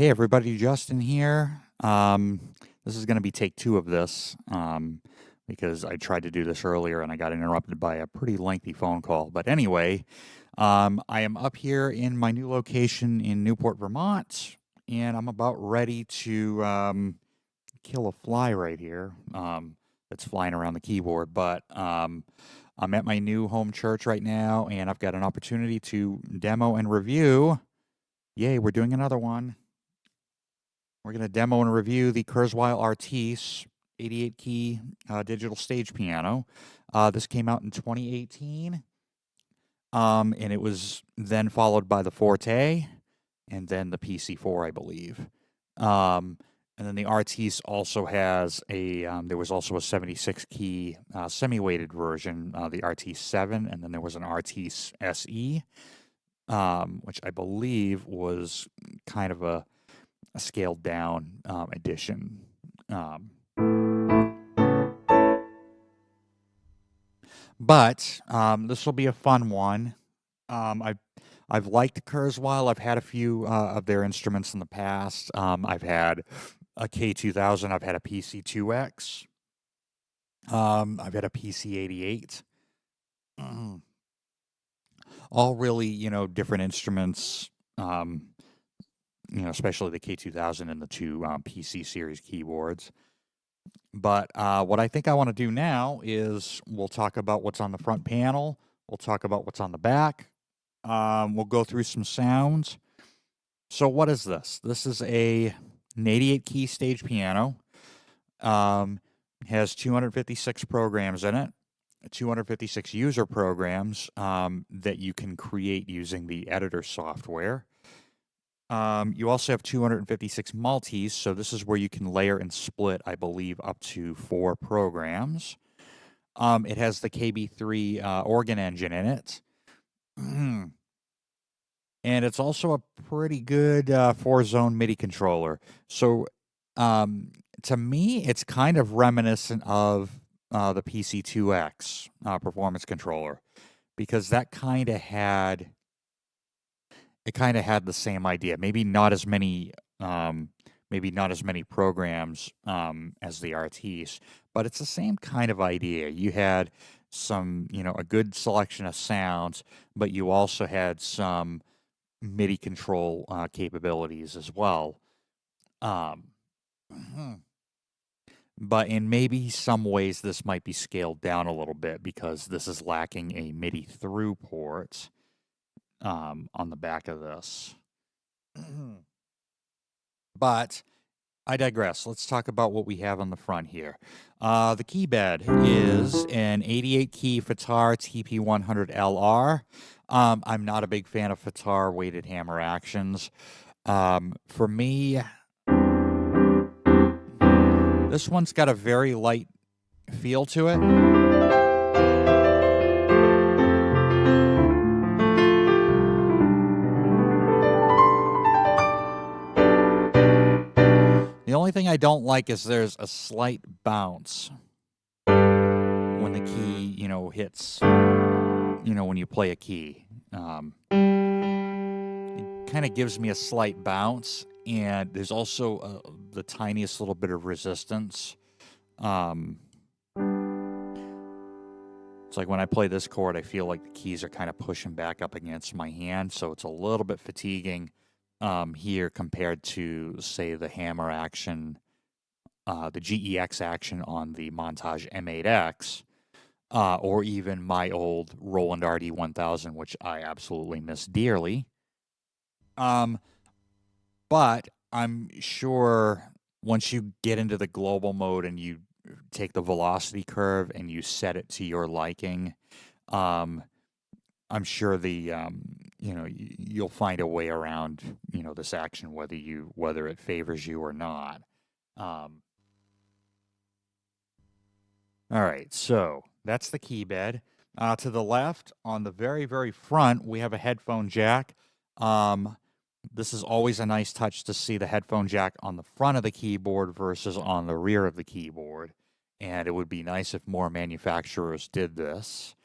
Hey everybody, Justin here. This is going to be take two of this because I tried to do this earlier and I got interrupted by a pretty lengthy phone call. But anyway, I am up here in my new location in Newport, Vermont, and I'm about ready to kill a fly right here that's flying around the keyboard. But I'm at my new home church right now, and I've got an opportunity to demo and review. Yay, we're doing another one. We're going to demo and review the Kurzweil Artis 88-key digital stage piano. This came out in 2018, and it was then followed by the Forte, and then the PC4, I believe. And then the Artis also has there was also a 76-key semi-weighted version, the Artis 7, and then there was an Artis SE, which I believe was kind of a scaled down edition. But this will be a fun one. I've liked Kurzweil. I've had a few of their instruments in the past. I've had a K2000. I've had a PC2X. I've had a PC88. All really, different instruments. Especially the K2000 and the two PC series keyboards. But what I think I want to do now is we'll talk about what's on the front panel. We'll talk about what's on the back. We'll go through some sounds. So what is this? This is an 88-key stage piano. Has 256 programs in it. 256 user programs that you can create using the editor software. You also have 256 multis, so this is where you can layer and split, I believe, up to 4 programs. It has the KB3 organ engine in it. And it's also a pretty good 4-zone MIDI controller. So to me, it's kind of reminiscent of the PC2X performance controller, because that kind of had... It kind of had the same idea. Maybe not as many programs as the Artis, but it's the same kind of idea. You had some, a good selection of sounds, but you also had some MIDI control capabilities as well. But in maybe some ways, this might be scaled down a little bit because this is lacking a MIDI through port. On the back of this. But I digress. Let's talk about what we have on the front here. The key bed is an 88-key Fatar TP100LR. I'm not a big fan of Fatar weighted hammer actions. For me, this one's got a very light feel to it. The only thing I don't like is there's a slight bounce when the key, hits, when you play a key. It kind of gives me a slight bounce, and there's also the tiniest little bit of resistance. It's like when I play this chord, I feel like the keys are kind of pushing back up against my hand, so it's a little bit fatiguing. Here compared to, say, the hammer action, the GEX action on the Montage M8X, or even my old Roland RD1000, which I absolutely miss dearly. But I'm sure once you get into the global mode and you take the velocity curve and you set it to your liking, I'm sure you'll find a way around, this action, whether it favors you or not. All right, so that's the key bed. To the left, on the very, very front, we have a headphone jack. This is always a nice touch to see the headphone jack on the front of the keyboard versus on the rear of the keyboard. And it would be nice if more manufacturers did this.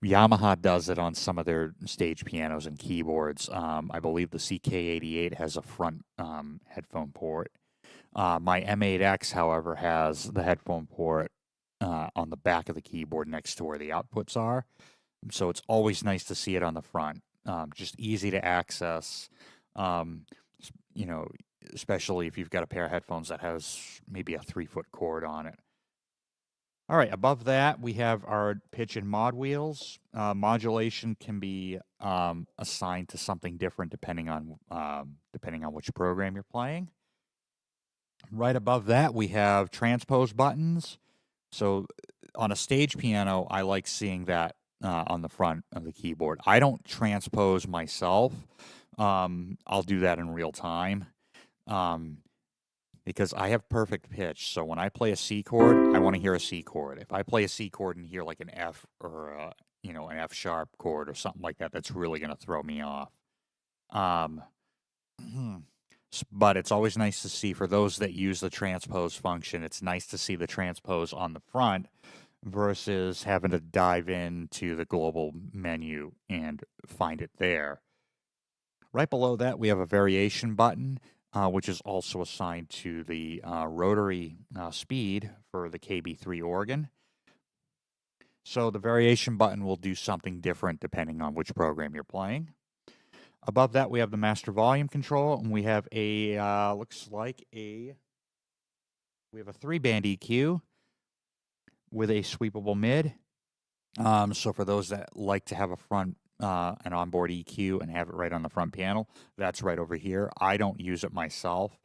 Yamaha does it on some of their stage pianos and keyboards. I believe the CK88 has a front headphone port. My M8X, however, has the headphone port on the back of the keyboard next to where the outputs are. So it's always nice to see it on the front. Just easy to access. Um, you know, especially if you've got a pair of headphones that has maybe a 3-foot cord on it. All right, above that, we have our pitch and mod wheels. Modulation can be assigned to something different depending on which program you're playing. Right above that, we have transpose buttons. So on a stage piano, I like seeing that on the front of the keyboard. I don't transpose myself. I'll do that in real time. Because I have perfect pitch. So when I play a C chord, I want to hear a C chord. If I play a C chord and hear like an F or an F sharp chord or something like that, that's really going to throw me off. But it's always nice to see, for those that use the transpose function, it's nice to see the transpose on the front versus having to dive into the global menu and find it there. Right below that, we have a variation button, which is also assigned to the rotary speed for the KB3 organ. So the variation button will do something different depending on which program you're playing. Above that, we have the master volume control, and we have a, we have a 3-band EQ with a sweepable mid. So for those that like to have an onboard EQ and have it right on the front panel, that's right over here. I don't use it myself.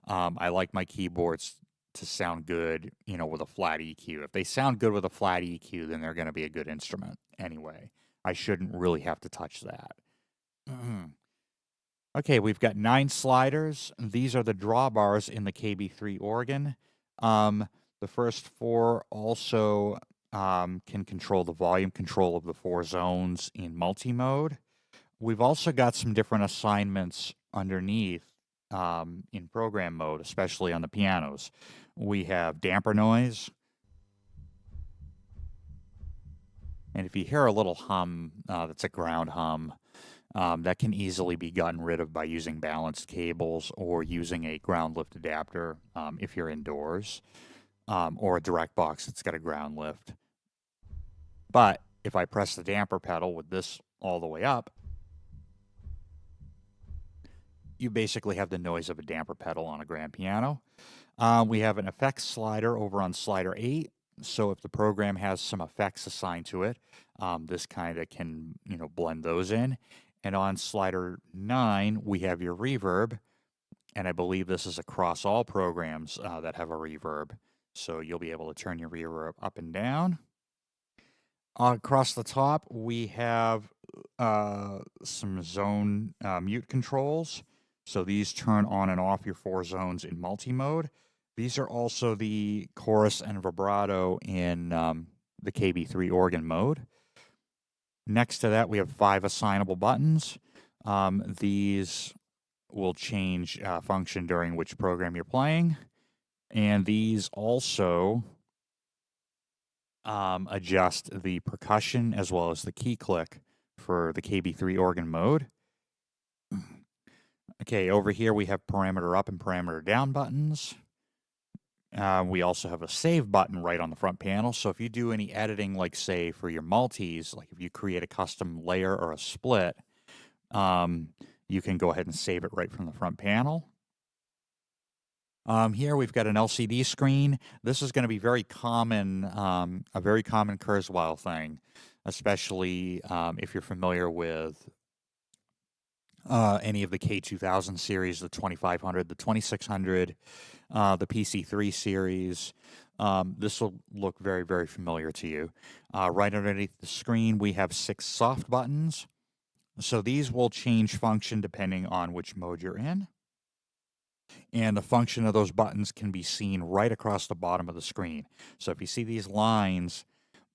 I like my keyboards to sound good, with a flat EQ. If they sound good with a flat EQ, then they're going to be a good instrument anyway. I shouldn't really have to touch that. Okay, we've got 9 sliders. These are the drawbars in the KB3 organ. The first 4 also can control the volume control of the 4 zones in multi-mode. We've also got some different assignments underneath in program mode, especially on the pianos. We have damper noise. And if you hear a little hum, that's a ground hum. That can easily be gotten rid of by using balanced cables or using a ground lift adapter if you're indoors, or a direct box that's got a ground lift. But if I press the damper pedal with this all the way up, you basically have the noise of a damper pedal on a grand piano. We have an effects slider over on slider 8. So if the program has some effects assigned to it, this kind of can, blend those in. And on slider 9, we have your reverb. And I believe this is across all programs that have a reverb. So you'll be able to turn your reverb up and down. Across the top, we have some zone mute controls. So these turn on and off your 4 zones in multi-mode. These are also the chorus and vibrato in the KB3 organ mode. Next to that, we have 5 assignable buttons. These will change function during which program you're playing. And these also adjust the percussion as well as the key click for the KB3 organ mode. Okay, over here we have parameter up and parameter down buttons. We also have a save button right on the front panel. So if you do any editing, like say for your multis, like if you create a custom layer or a split, you can go ahead and save it right from the front panel. Here we've got an LCD screen. This is going to be very common, a very common Kurzweil thing, especially if you're familiar with any of the K2000 series, the 2500, the 2600, the PC3 series. This will look very, very familiar to you. Right underneath the screen, we have 6 soft buttons. So these will change function depending on which mode you're in. And the function of those buttons can be seen right across the bottom of the screen. So if you see these lines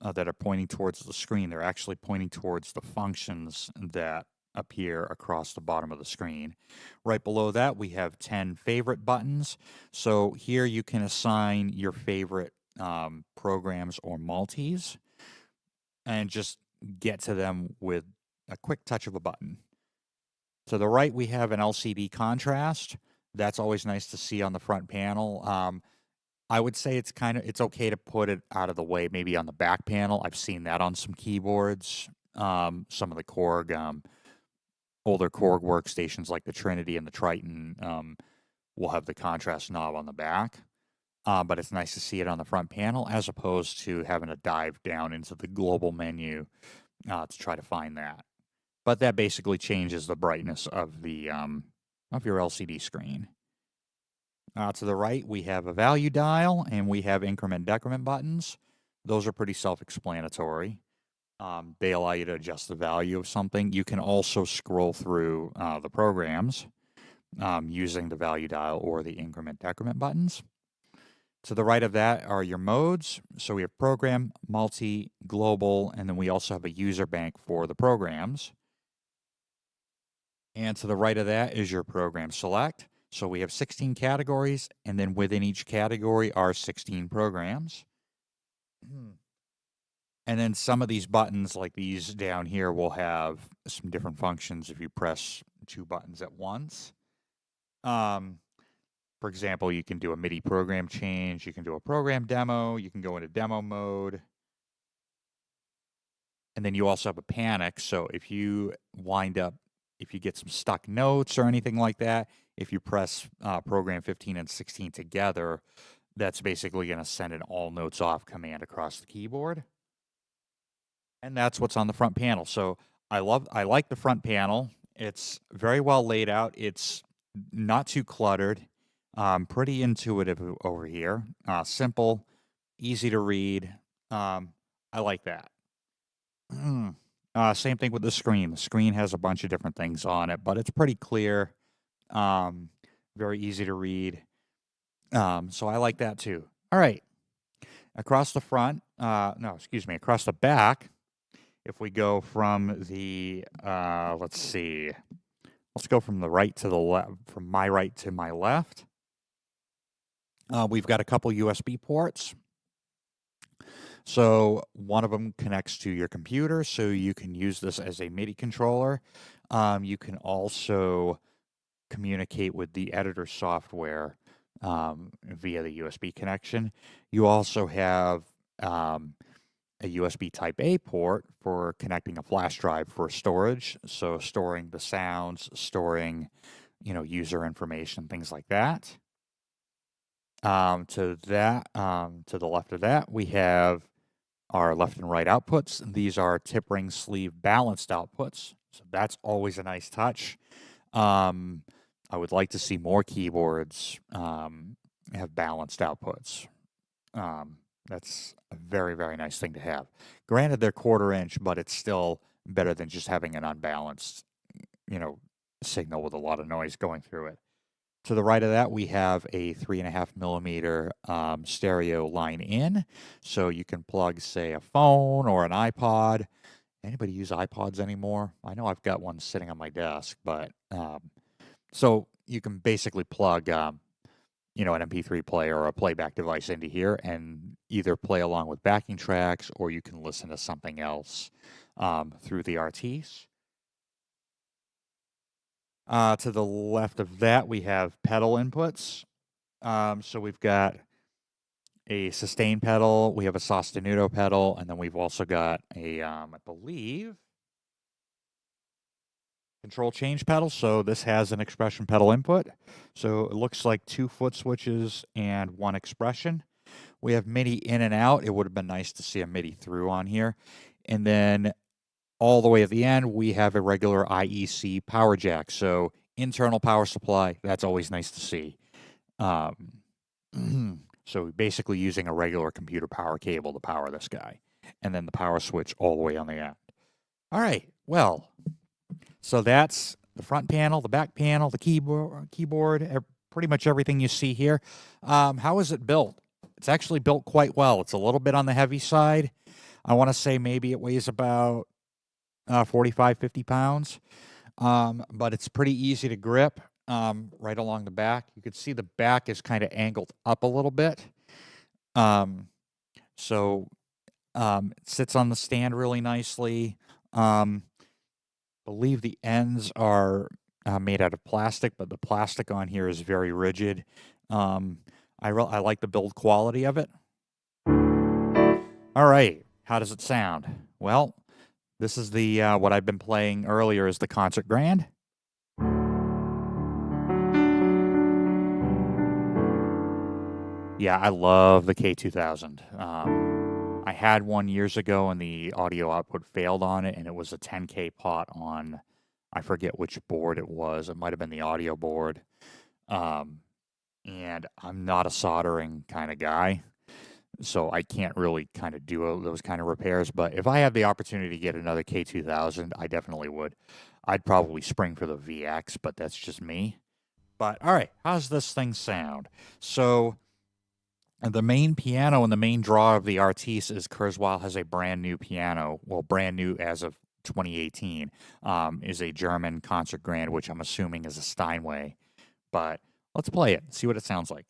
that are pointing towards the screen, they're actually pointing towards the functions that appear across the bottom of the screen. Right below that, we have 10 favorite buttons. So here you can assign your favorite programs or multis. And just get to them with a quick touch of a button. To the right, we have an LCD contrast. That's always nice to see on the front panel. I would say it's okay to put it out of the way, maybe on the back panel. I've seen that on some keyboards. Some of the Korg, older Korg workstations like the Trinity and the Triton will have the contrast knob on the back. But it's nice to see it on the front panel as opposed to having to dive down into the global menu to try to find that. But that basically changes the brightness of your LCD screen. To the right, we have a value dial and we have increment decrement buttons. Those are pretty self-explanatory. They allow you to adjust the value of something. You can also scroll through the programs using the value dial or the increment decrement buttons. To the right of that are your modes. So we have program, multi, global, and then we also have a user bank for the programs. And to the right of that is your program select. So we have 16 categories, and then within each category are 16 programs. And then some of these buttons, like these down here, will have some different functions if you press 2 buttons at once. For example, you can do a MIDI program change, you can do a program demo, you can go into demo mode. And then you also have a panic, so if you get some stuck notes or anything like that, if you press program 15 and 16 together, that's basically going to send an all notes off command across the keyboard. And that's what's on the front panel. So I like the front panel. It's very well laid out. It's not too cluttered. Pretty intuitive over here. Simple, easy to read. I like that. Same thing with the screen. The screen has a bunch of different things on it, but it's pretty clear. Very easy to read. So I like that too. All right. Across the across the back, if we go from the, let's go from the right to the left, from my right to my left. We've got a couple USB ports. So one of them connects to your computer, so you can use this as a MIDI controller. You can also communicate with the editor software via the USB connection. You also have a USB Type A port for connecting a flash drive for storage. So storing the sounds, storing, user information, things like that. To the left of that, we have our left and right outputs. These are tip ring sleeve balanced outputs. So that's always a nice touch. I would like to see more keyboards have balanced outputs. That's a very, very nice thing to have. Granted, they're 1/4 inch, but it's still better than just having an unbalanced, signal with a lot of noise going through it. To the right of that, we have a 3.5 millimeter stereo line in. So you can plug, say, a phone or an iPod. Anybody use iPods anymore? I know I've got one sitting on my desk, but so you can basically plug, an MP3 player or a playback device into here and either play along with backing tracks or you can listen to something else through the Artis. To the left of that, we have pedal inputs. So we've got a sustain pedal, we have a sostenuto pedal, and then we've also got a, I believe, control change pedal. So this has an expression pedal input. So it looks like 2 foot switches and 1 expression. We have MIDI in and out. It would have been nice to see a MIDI through on here. And then all the way at the end, we have a regular IEC power jack. So internal power supply, that's always nice to see. So basically using a regular computer power cable to power this guy. And then the power switch all the way on the end. All right, well, so that's the front panel, the back panel, the keyboard, pretty much everything you see here. How is it built? It's actually built quite well. It's a little bit on the heavy side. I want to say maybe it weighs about 45, 50 pounds. But it's pretty easy to grip right along the back. You can see the back is kind of angled up a little bit. So It sits on the stand really nicely. Believe the ends are made out of plastic, but the plastic on here is very rigid. I like the build quality of it. All right, how does it sound? Well, this is the what I've been playing earlier is the Concert Grand. Yeah, I love the K2000. I had one years ago and the audio output failed on it, and it was a 10K pot on, I forget which board it was. It might have been the audio board. And I'm not a soldering kind of guy, so I can't really kind of do those kind of repairs. But if I had the opportunity to get another K2000, I definitely would. I'd probably spring for the VX, but that's just me. But all right, how's this thing sound? So the main piano and the main draw of the Artis is Kurzweil has a brand new piano. Well, brand new as of 2018, is a German Concert Grand, which I'm assuming is a Steinway. But let's play it, see what it sounds like.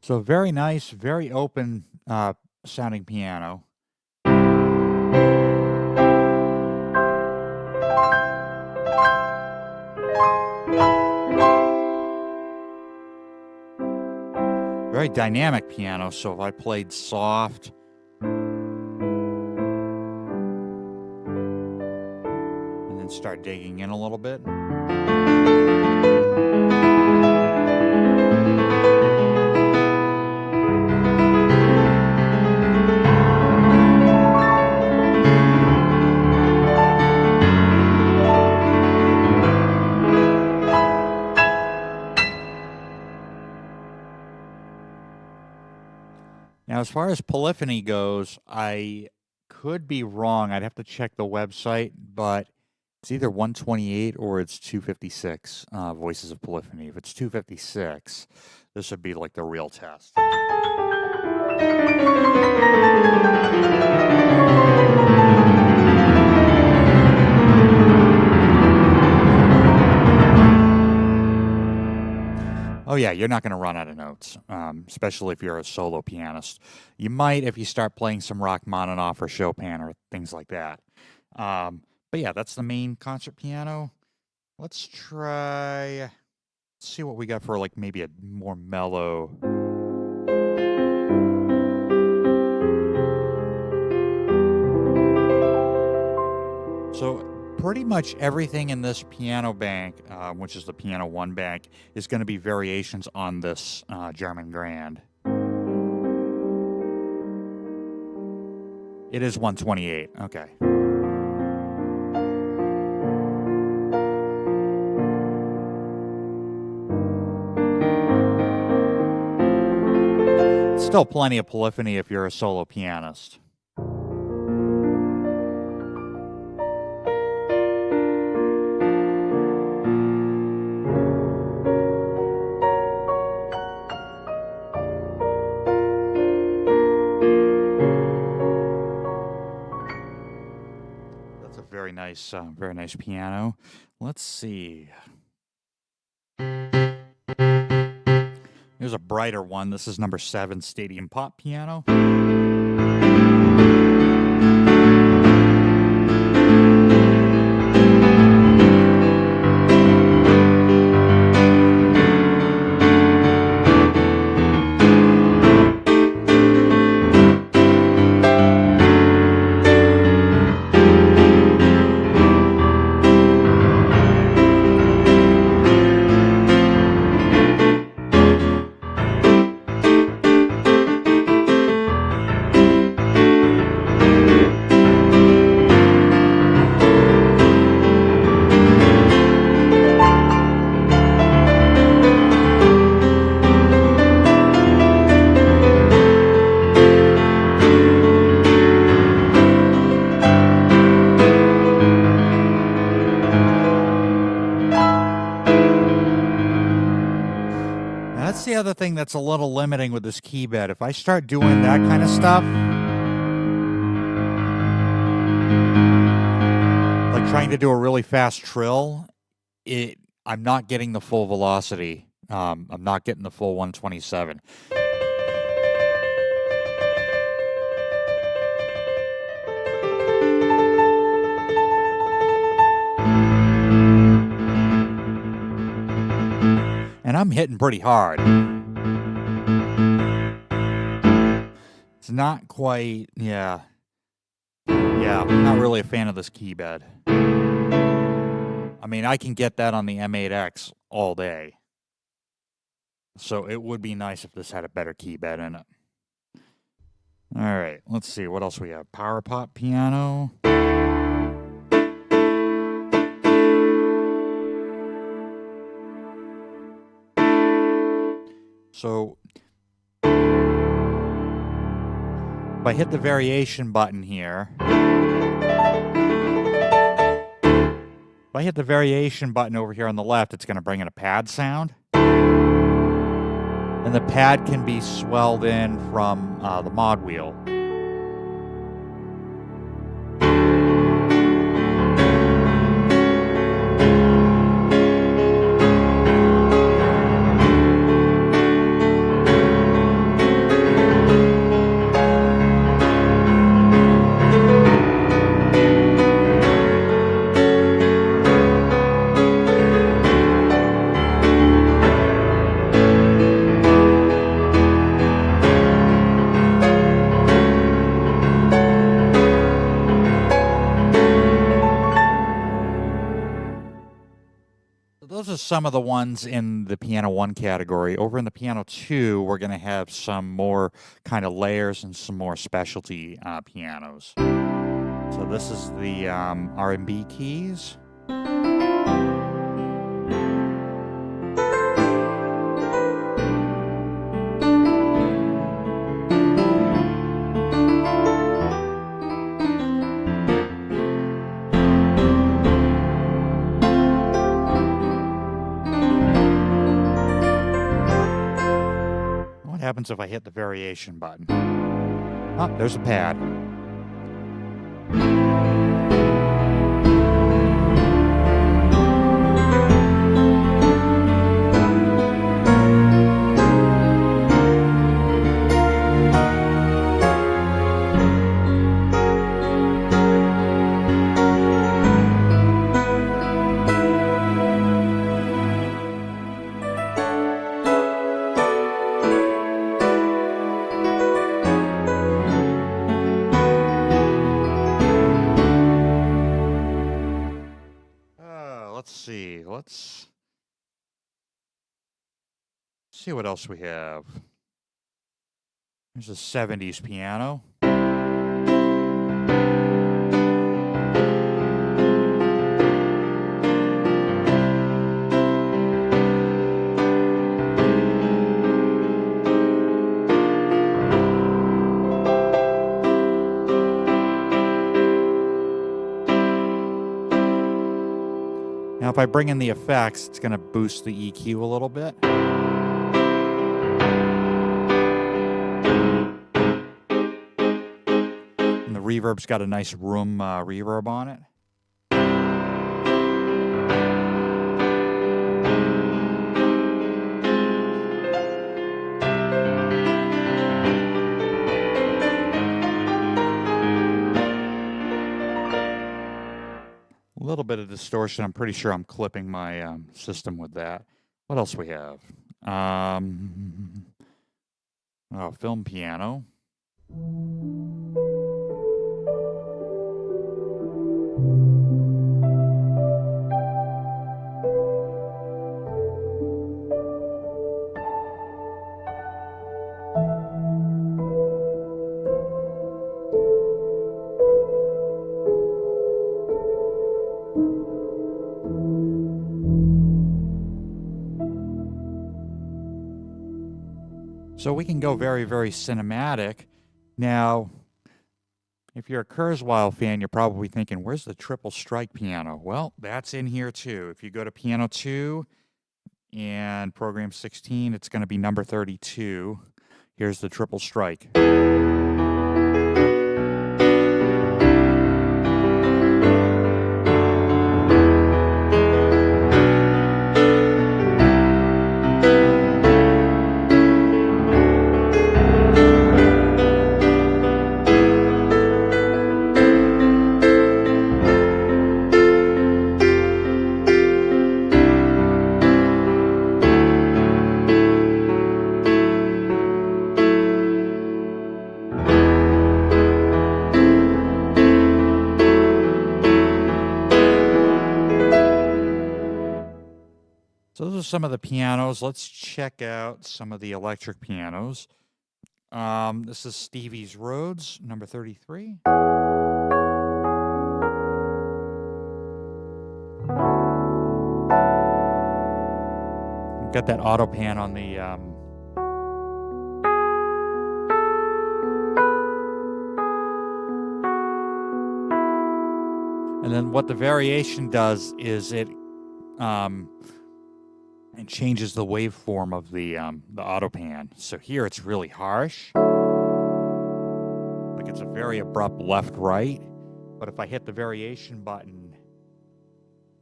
So very nice, very open sounding piano. Very dynamic piano, so if I played soft and then start digging in a little bit. Now, as far as polyphony goes, I could be wrong. I'd have to check the website, but it's either 128 or it's 256 voices of polyphony. If it's 256, this would be like the real test. Oh yeah, you're not going to run out of notes, especially if you're a solo pianist. You might if you start playing some Rachmaninoff or Chopin or things like that. But yeah, that's the main concert piano. Let's see what we got for like maybe a more mellow. So pretty much everything in this piano bank, which is the Piano 1 bank, is going to be variations on this German Grand. It is 128, okay. Still plenty of polyphony if you're a solo pianist. Very nice piano. Let's see. Here's a brighter one. This is number 7 Stadium Pop piano. other thing that's a little limiting with this key bed. If I start doing that kind of stuff, like trying to do a really fast trill, I'm not getting the full velocity. I'm not getting the full 127. And I'm hitting pretty hard. It's not quite, yeah. Yeah, I'm not really a fan of this key bed. I mean, I can get that on the M8X all day. So it would be nice if this had a better key bed in it. All right, let's see what else we have. Power pop piano. So if I hit the variation button here, if I hit the variation button over here on the left, it's going to bring in a pad sound. And the pad can be swelled in from the mod wheel. Those are some of the ones in the Piano 1 category. Over in the Piano 2, we're going to have some more kind of layers and some more specialty pianos. So this is the R&B keys. What happens if I hit the variation button? Oh, there's a pad. Let's see what else we have. There's a 70s piano. Now, if I bring in the effects, it's going to boost the EQ a little bit. And the reverb's got a nice room reverb on it. A little bit of distortion. I'm pretty sure I'm clipping my system with that. What else we have? Film piano. So we can go very, very cinematic. Now, if you're a Kurzweil fan, you're probably thinking, where's the triple strike piano? Well, that's in here too. If you go to Piano 2 And program 16, it's going to be number 32. Here's the triple strike. So those are some of the pianos. Let's check out some of the electric pianos. This is Stevie's Rhodes, number 33. Got that auto pan on the and then what the variation does is it changes the waveform of the auto pan. So here it's really harsh, like it's a very abrupt left right. But if I hit the variation button,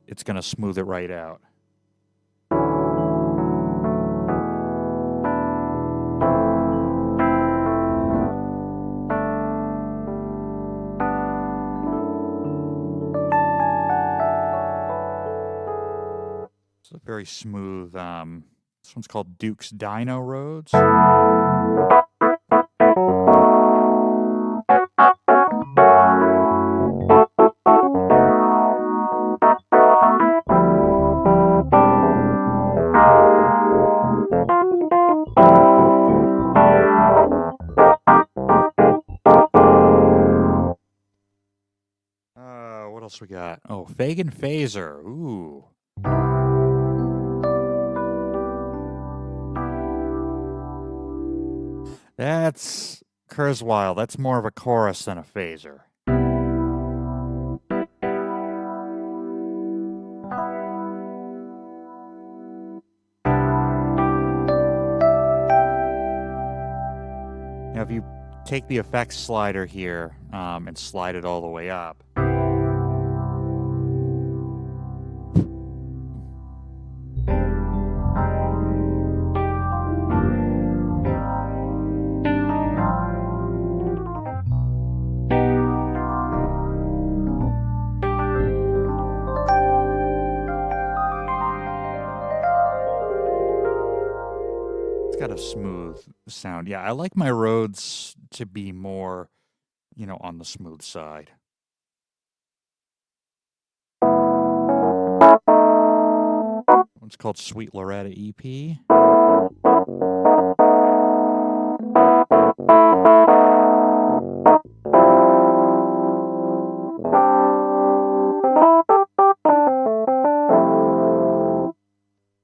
it's going to smooth it right out. It's a very smooth. This one's called Duke's Dyno Rhodes. What else we got? Oh, Fagan Phaser. Ooh. That's Kurzweil. That's more of a chorus than a phaser. Now, if you take the effects slider here and slide it all the way up, got a smooth sound. Yeah, I like my Rhodes to be more, on the smooth side. One's called Sweet Loretta EP.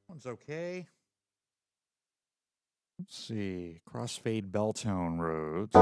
One's okay. Let's see, Crossfade Belltone Rhodes.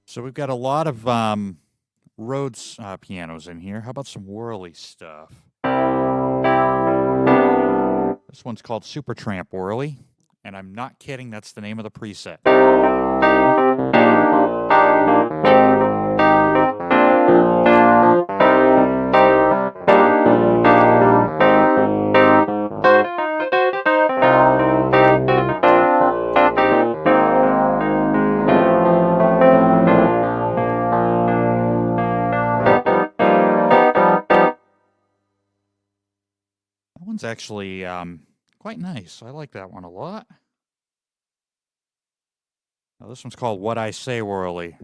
So we've got a lot of Rhodes pianos in here. How about some whirly stuff? This one's called Supertramp Whirly, and I'm not kidding, that's the name of the preset. One's actually quite nice. I like that one a lot. Now this one's called What I Say Whirly.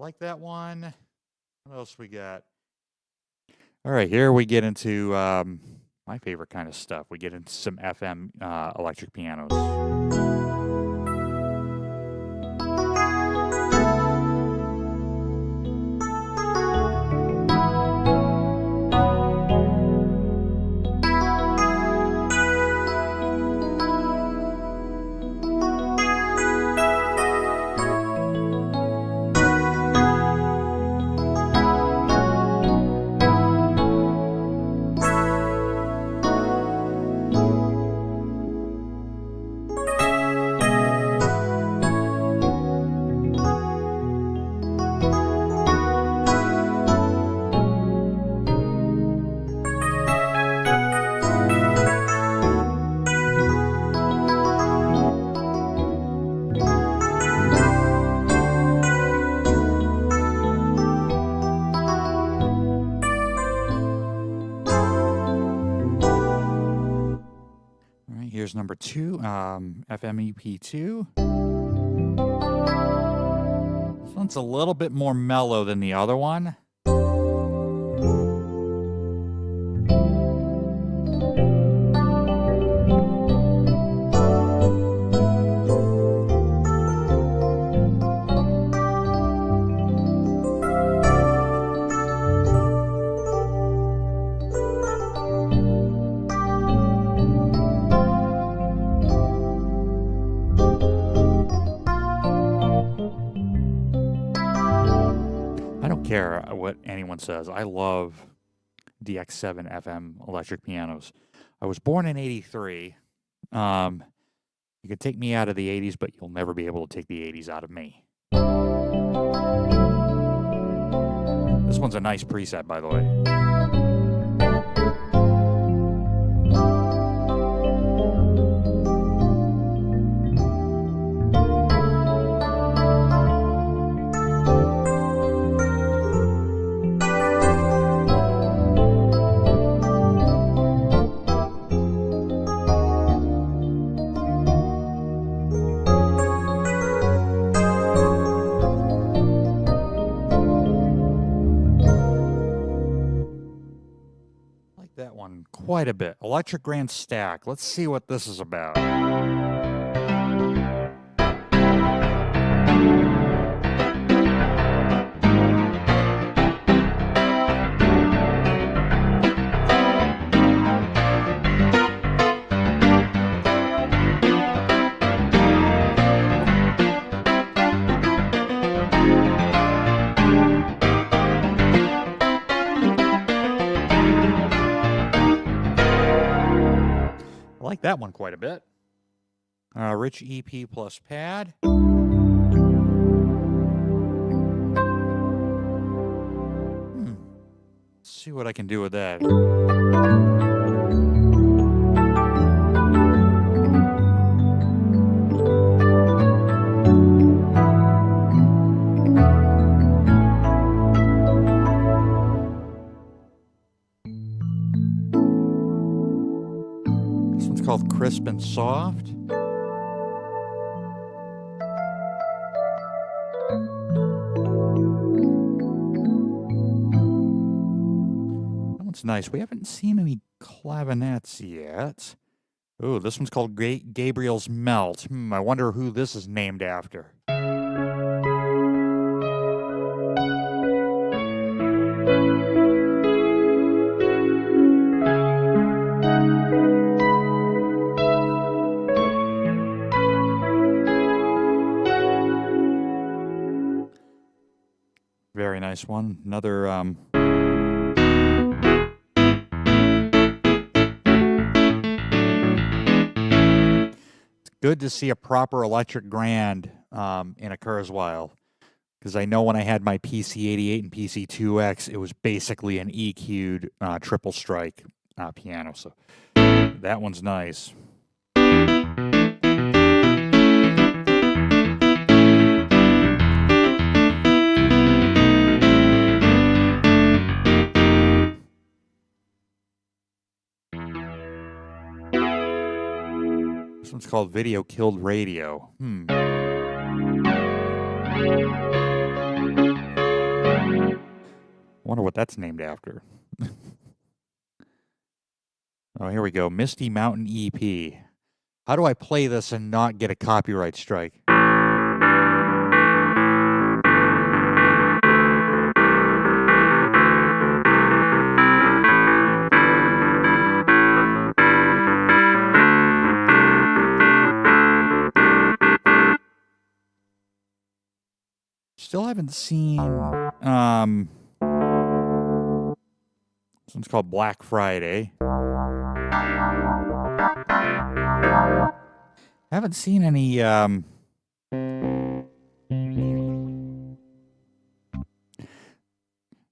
like that one. What else we got? All right, here we get into my favorite kind of stuff. We get into some FM electric pianos. Here's number 2, FMEP2. This one's a little bit more mellow than the other one. Care what anyone says. I love DX7 FM electric pianos. I was born in '83. You could take me out of the '80s, but you'll never be able to take the '80s out of me. This one's a nice preset, by the way. That one quite a bit. Electric Grand Stack. Let's see what this is about. I like that one quite a bit. Rich EP plus pad. Let's see what I can do with that. Called Crisp and Soft. That one's nice. We haven't seen any clavinets yet. Oh, this one's called Gabriel's Melt. I wonder who this is named after. Very nice one. Another it's good to see a proper electric grand in a Kurzweil, because I know when I had my PC88 and PC2X, it was basically an EQ'd triple strike piano. So that one's nice. This one's called Video Killed Radio. Wonder what that's named after. Oh, here we go. Misty Mountain EP. How do I play this and not get a copyright strike? Still haven't seen, this one's called Black Friday. Haven't seen any,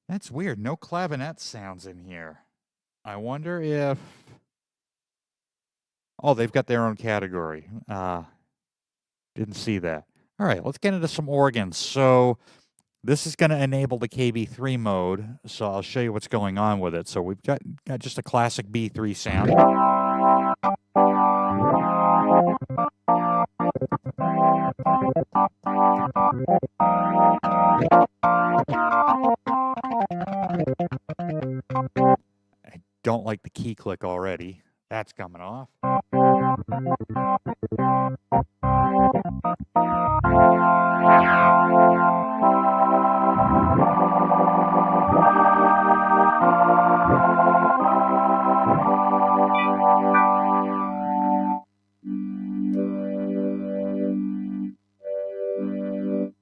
that's weird. No clavinet sounds in here. I wonder if, oh, they've got their own category. Didn't see that. All right, let's get into some organs. So this is going to enable the KB3 mode, so I'll show you what's going on with it. So we've got just a classic B3 sound. I don't like the key click already. That's coming off.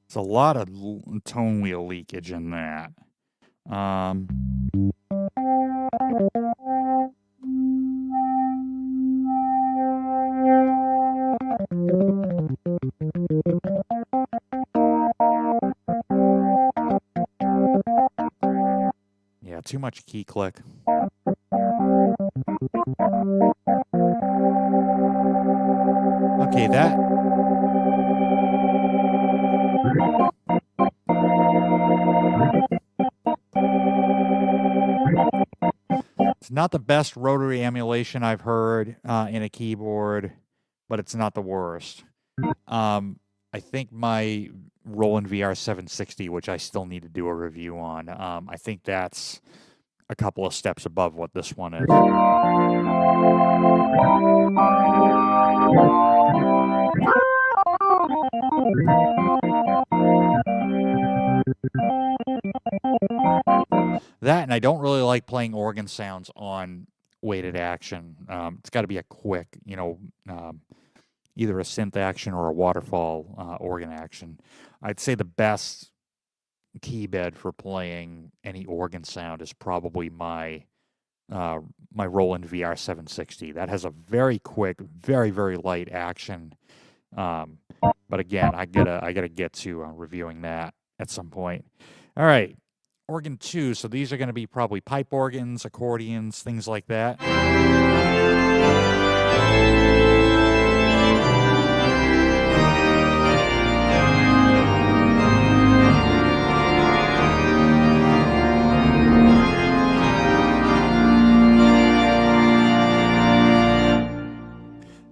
It's a lot of tone wheel leakage in that. Yeah, too much key click. Okay, that. It's not the best rotary emulation I've heard in a keyboard, but it's not the worst. I think my Roland VR 760, which I still need to do a review on, I think that's a couple of steps above what this one is. That, and I don't really like playing organ sounds on weighted action. It's got to be a quick, either a synth action or a waterfall organ action. I'd say the best key bed for playing any organ sound is probably my Roland VR 760. That has a very quick, very, very light action. But again, I gotta get to reviewing that at some point. All right, organ 2. So these are going to be probably pipe organs, accordions, things like that.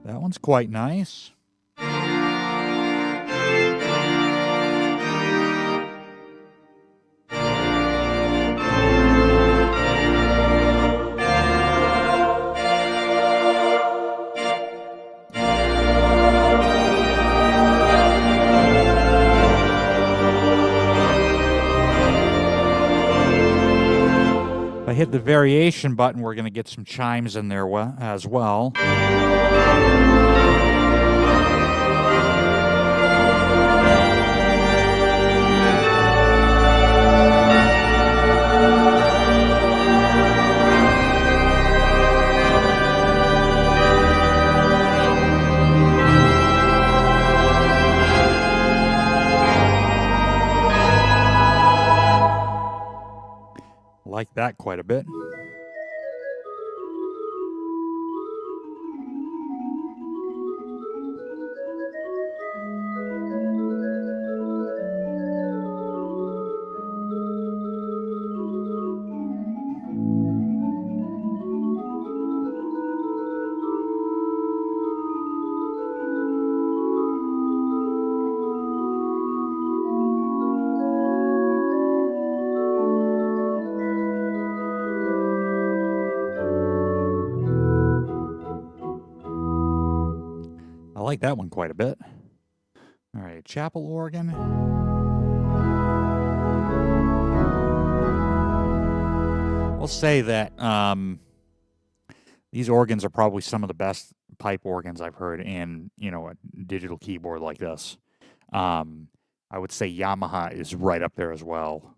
That one's quite nice. If I hit the variation button, we're going to get some chimes in there as well. Like that quite a bit. like that one quite a bit. All right, chapel organ. We'll say that these organs are probably some of the best pipe organs I've heard in, a digital keyboard like this. I would say Yamaha is right up there as well.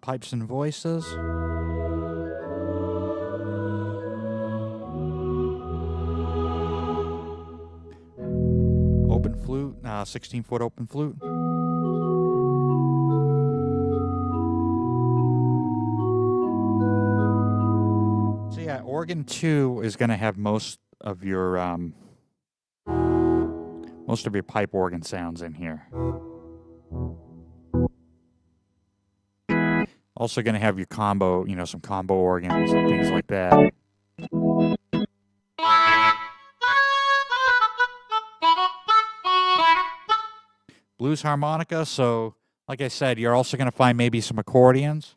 Pipes and voices. Open flute, 16-foot open flute. So yeah, organ 2 is going to have most of your pipe organ sounds in here. Also going to have your combo, some combo organs and things like that. Blues harmonica, so like I said, you're also going to find maybe some accordions.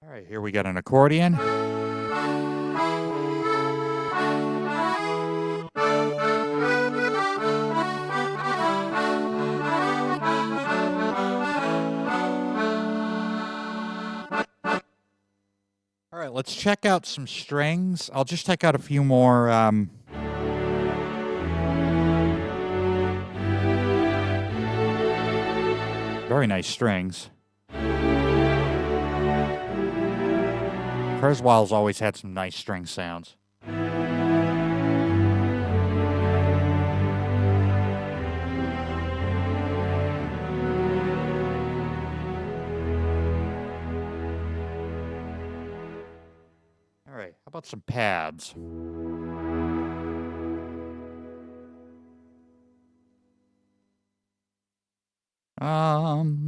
All right, here we got an accordion. All right, let's check out some strings. I'll just check out a few more very nice strings. Kurzweil's always had some nice string sounds. All right, how about some pads?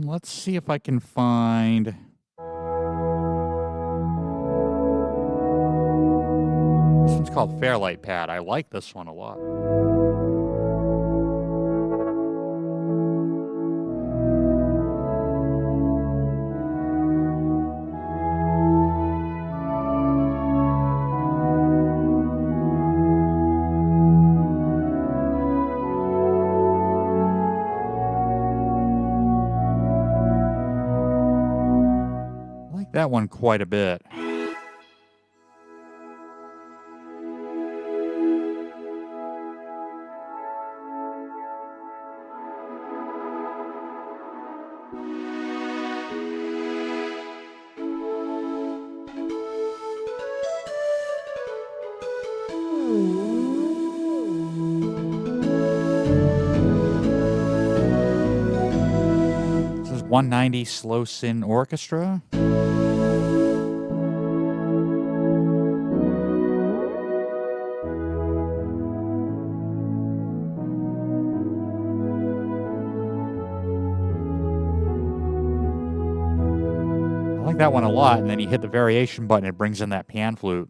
Let's see if I can find... This one's called Fairlight Pad. I like this one a lot. I like that one quite a bit. This is 190 Slow Sin Orchestra. I like that one a lot, and then you hit the variation button, it brings in that pan flute.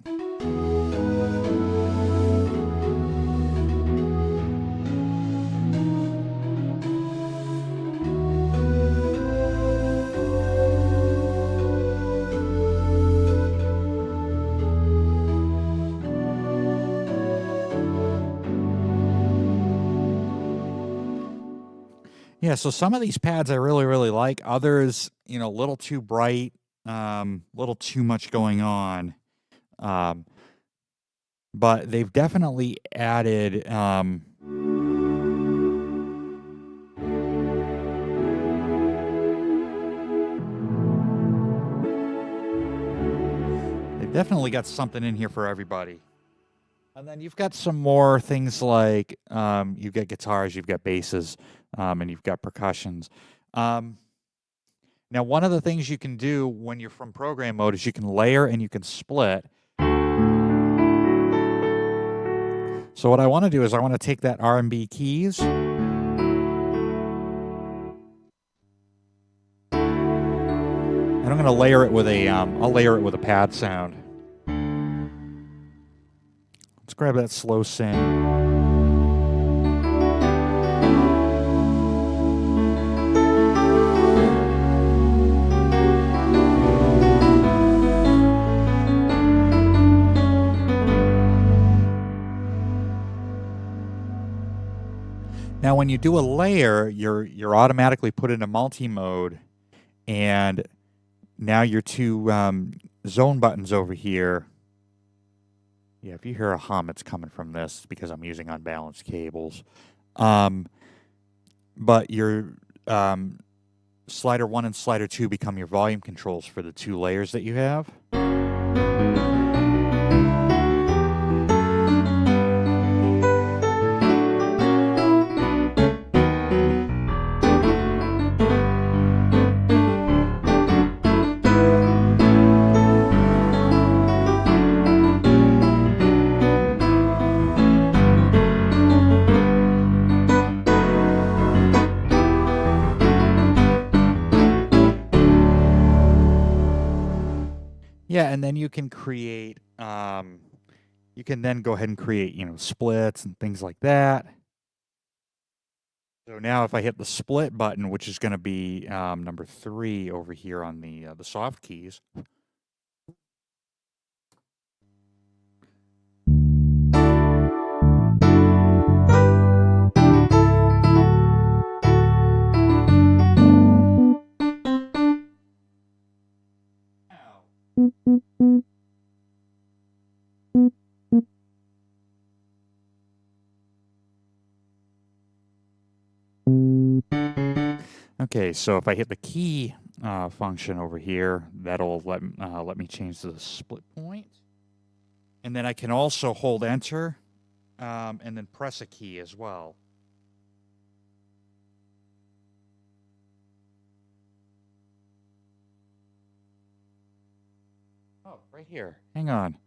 Yeah, so some of these pads I really, really like. Others, a little too bright, little too much going on. But they've definitely added they've definitely got something in here for everybody. And then you've got some more things like you've got guitars, you've got basses, and you've got percussions. Now, one of the things you can do when you're from program mode is you can layer and you can split. So what I want to do is I want to take that R&B keys, and I'm going to layer it with a I'll layer it with a pad sound. Let's grab that slow sing. Now, when you do a layer, you're automatically put into multi-mode, and now your two zone buttons over here. Yeah, if you hear a hum, it's coming from this because I'm using unbalanced cables. But your slider 1 and slider 2 become your volume controls for the two layers that you have. Yeah, and then you can create, you can then go ahead and create, splits and things like that. So now if I hit the split button, which is going to be number 3 over here on the soft keys. Okay, so if I hit the key function over here, that'll let me change the split point. And then I can also hold enter and then press a key as well. Oh, right here. Hang on.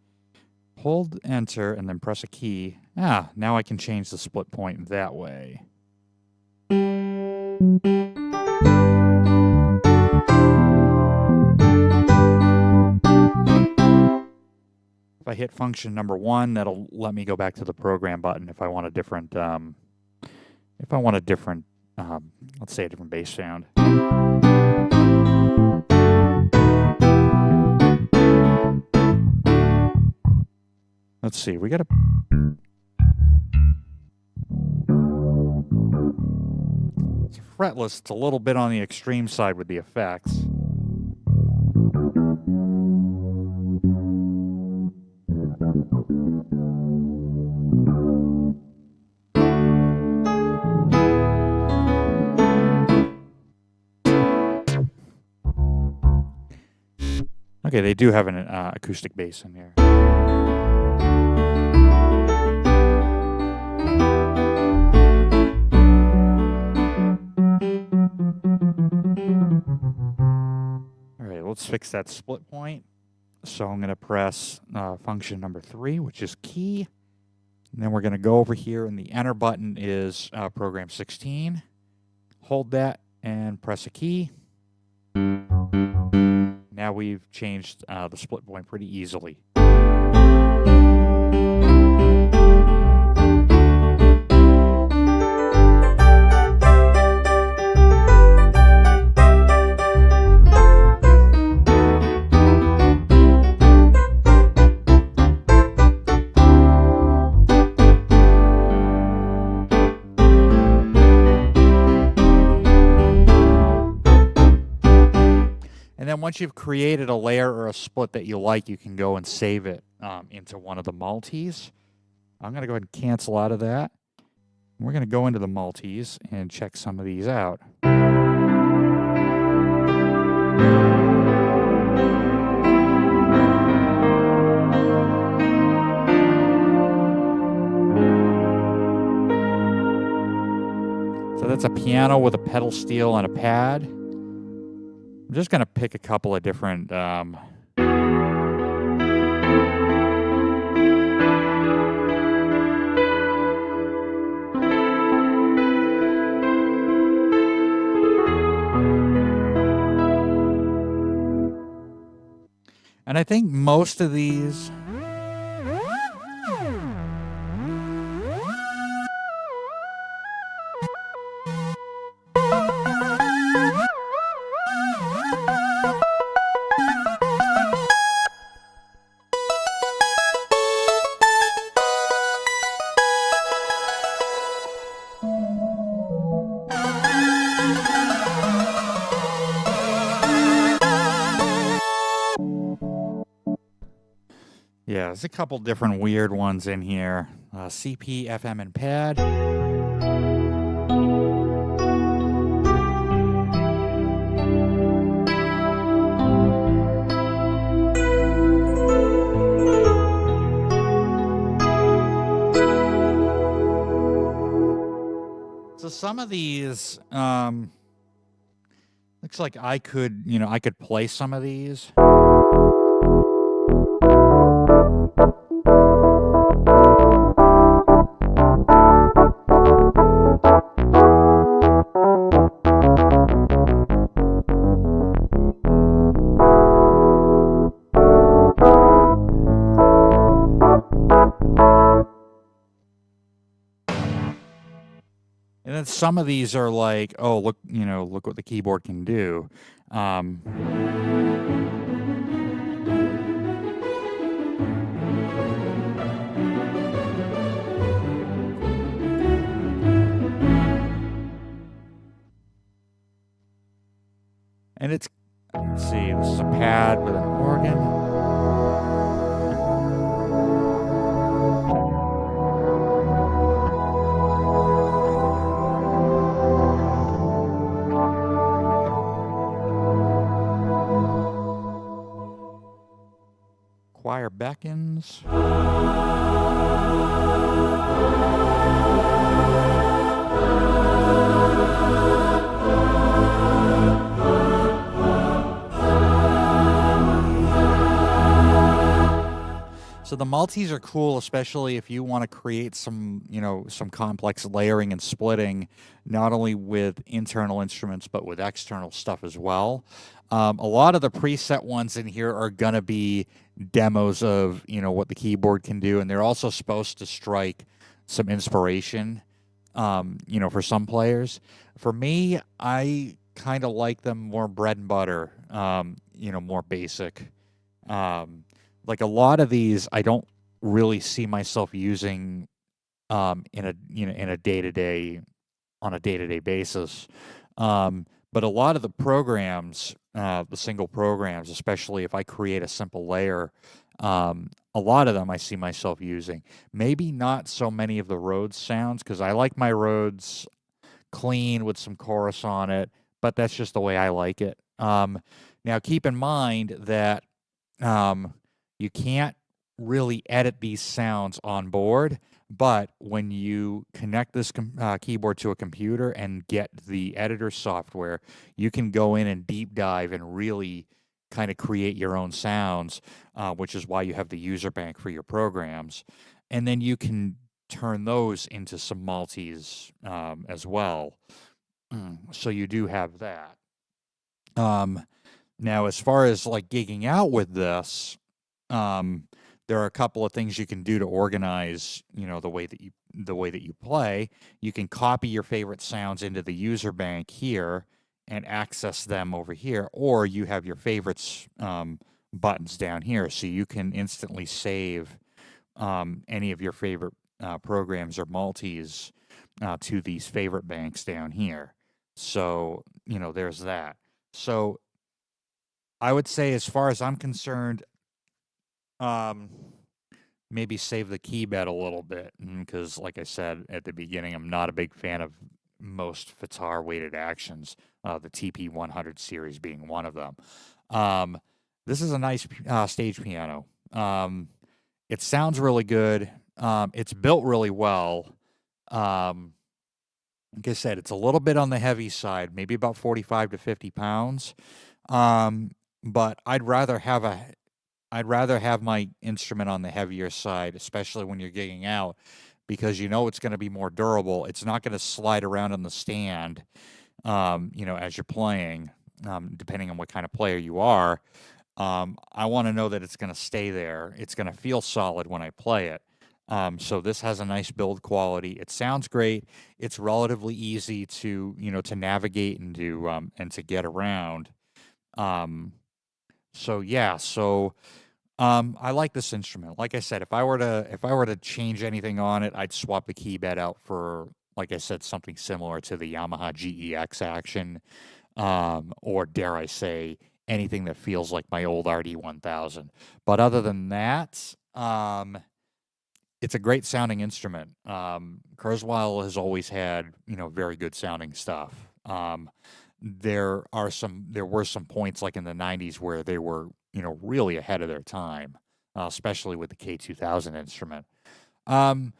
Hold enter and then press a key. Now I can change the split point that way. If I hit function number 1, that'll let me go back to the program button if I want a different, let's say a different bass sound. Let's see, we got a... It's fretless, it's a little bit on the extreme side with the effects. Okay, they do have an acoustic bass in here. All right, let's fix that split point. So I'm going to press function number 3, which is key. And then we're going to go over here, and the enter button is program 16. Hold that and press a key. Now we've changed the split point pretty easily. And then once you've created a layer or a split that you like, you can go and save it into one of the multis. I'm going to go ahead and cancel out of that. We're going to go into the multis and check some of these out. that's a piano with a pedal steel and a pad. I'm just going to pick a couple of different... and I think most of these... yeah, there's a couple different weird ones in here. CP, FM, and pad. So some of these, looks like I could, I could play some of these. And then some of these are like, oh, look, look what the keyboard can do. And it's, let's see, this is a pad with an organ. Choir beckons. So the multis are cool, especially if you want to create some, some complex layering and splitting, not only with internal instruments, but with external stuff as well. A lot of the preset ones in here are going to be demos of, what the keyboard can do. And they're also supposed to strike some inspiration, for some players. For me, I kind of like them more bread and butter, more basic. Like a lot of these, I don't really see myself using in a day-to-day, on a day-to-day basis. But a lot of the programs, the single programs, especially if I create a simple layer, a lot of them I see myself using. Maybe not so many of the Rhodes sounds, because I like my Rhodes clean with some chorus on it, but that's just the way I like it. Now, keep in mind that you can't really edit these sounds on board, but when you connect this keyboard to a computer and get the editor software, you can go in and deep dive and really kind of create your own sounds, which is why you have the user bank for your programs. And then you can turn those into some multis as well. So you do have that. Now, as far as like gigging out with this, there are a couple of things you can do to organize, the way that you play. You can copy your favorite sounds into the user bank here and access them over here, or you have your favorites buttons down here, so you can instantly save any of your favorite programs or multis to these favorite banks down here. So, there's that. So I would say, as far as I'm concerned, maybe save the key bed a little bit, because like I said at the beginning, I'm not a big fan of most Fitar weighted actions, the TP100 series being one of them. This is a nice stage piano. It sounds really good. It's built really well. Like I said, it's a little bit on the heavy side, maybe about 45 to 50 pounds. Um, but I'd rather have my instrument on the heavier side, especially when you're gigging out, because you know it's going to be more durable. It's not going to slide around on the stand, as you're playing, depending on what kind of player you are. I want to know that it's going to stay there. It's going to feel solid when I play it. So this has a nice build quality. It sounds great. It's relatively easy to navigate and to get around. Um, so yeah, so I like this instrument. Like I said, if I were to change anything on it, I'd swap the key bed out for, like I said, something similar to the Yamaha GEX Action, or dare I say, anything that feels like my old RD1000. But other than that, it's a great sounding instrument. Kurzweil has always had, very good sounding stuff. There were some points like in the 90s where they were, really ahead of their time, especially with the K2000 instrument. Um,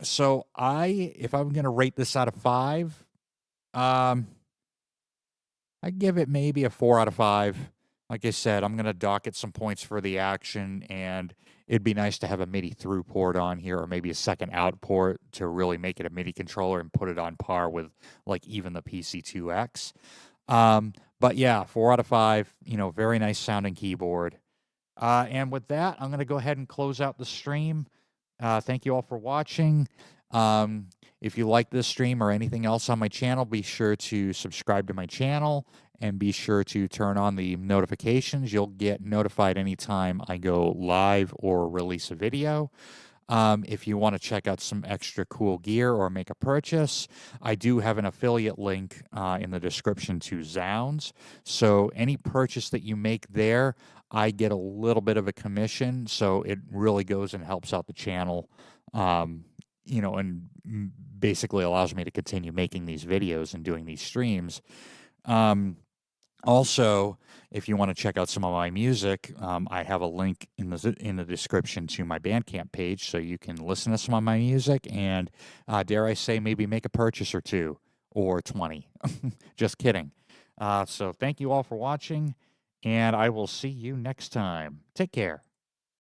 so if I'm going to rate this out of 5, um, I'd give it maybe a 4 out of 5. Like I said, I'm going to dock it some points for the action, and it'd be nice to have a MIDI through port on here, or maybe a second out port to really make it a MIDI controller and put it on par with like even the PC2X. But yeah, 4 out of 5, very nice sounding keyboard. And with that, I'm going to go ahead and close out the stream. Thank you all for watching. If you like this stream or anything else on my channel, be sure to subscribe to my channel and be sure to turn on the notifications. You'll get notified anytime I go live or release a video. If you want to check out some extra cool gear or make a purchase, I do have an affiliate link in the description to Zzounds. So any purchase that you make there, I get a little bit of a commission. So it really goes and helps out the channel, and basically allows me to continue making these videos and doing these streams. Also, if you want to check out some of my music, I have a link in the description to my Bandcamp page, so you can listen to some of my music and, dare I say, maybe make a purchase or 2 or 20. Just kidding. So thank you all for watching, and I will see you next time. Take care.